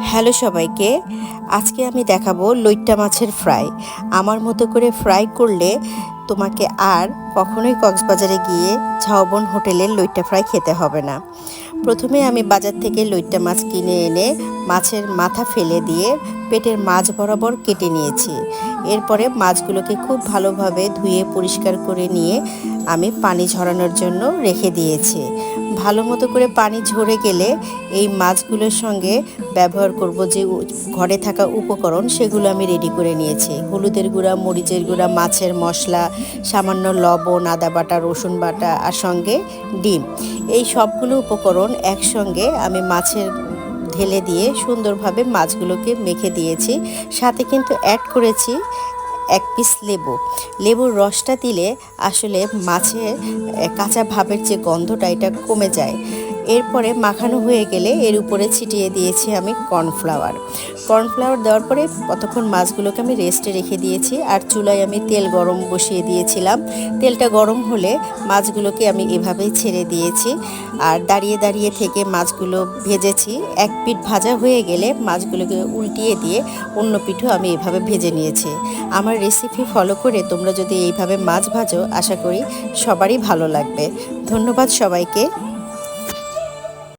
Hello সবাইকে, আজকে আমি দেখাবো লইট্টা মাছের ফ্রাই। আমার মতো করে ফ্রাই করলে তোমাকে আর কখনোই কক্সবাজারে গিয়ে ঝাউবন হোটেলের লইট্টা ফ্রাই খেতে হবে না। প্রথমে আমি বাজার থেকে লইট্টা মাছ কিনে এনে মাছের মাথা ফেলে দিয়ে পেটের মাছ বরাবর কেটে নিয়েছি। এরপরে মাছগুলোকে খুব ভালোভাবে ধুয়ে পরিষ্কার করে নিয়ে আমি পানি ঝরানোর জন্য রেখে দিয়েছি। ভালো মতো করে পানি ঝরে গেলে এই মাছগুলোর সঙ্গে ব্যবহার করব যে ঘরে থাকা উপকরণ, সেগুলো আমি রেডি করে নিয়েছি। হলুদের গুঁড়া, মরিচের গুঁড়া, মাছের মশলা, সামান্য লবণ, আদা বাটা, রসুন বাটা আর সঙ্গে ডিম। এই সবগুলো উপকরণ একসঙ্গে আমি মাছের ঢেলে দিয়ে সুন্দরভাবে মাছগুলোকে মেখে দিয়েছি। সাথে কিন্তু অ্যাড করেছি 1 পিস লেবুর রসটা দিলে আসলে মাছের কাঁচা ভাবের যে গন্ধটা এটা কমে যায়। এরপরে মাখানো হয়ে গেলে এর উপরে ছিটিয়ে দিয়েছি আমি কর্নফ্লাওয়ার দেওয়ার পরে কতক্ষণ মাছগুলোকে আমি রেস্টে রেখে দিয়েছি। আর চুলায় আমি তেল গরম বসিয়ে দিয়েছিলাম। তেলটা গরম হলে মাছগুলোকে আমি এভাবেই ছেড়ে দিয়েছি আর দাঁড়িয়ে দাঁড়িয়ে থেকে মাছগুলো ভেজেছি। এক পিঠ ভাজা হয়ে গেলে মাছগুলোকে উল্টিয়ে দিয়ে অন্য পিঠও আমি এভাবে ভেজে নিয়েছি। আমার রেসিপি ফলো করে তোমরা যদি এইভাবে মাছ ভাজো, আশা করি সবারই ভালো লাগবে। ধন্যবাদ সবাইকে।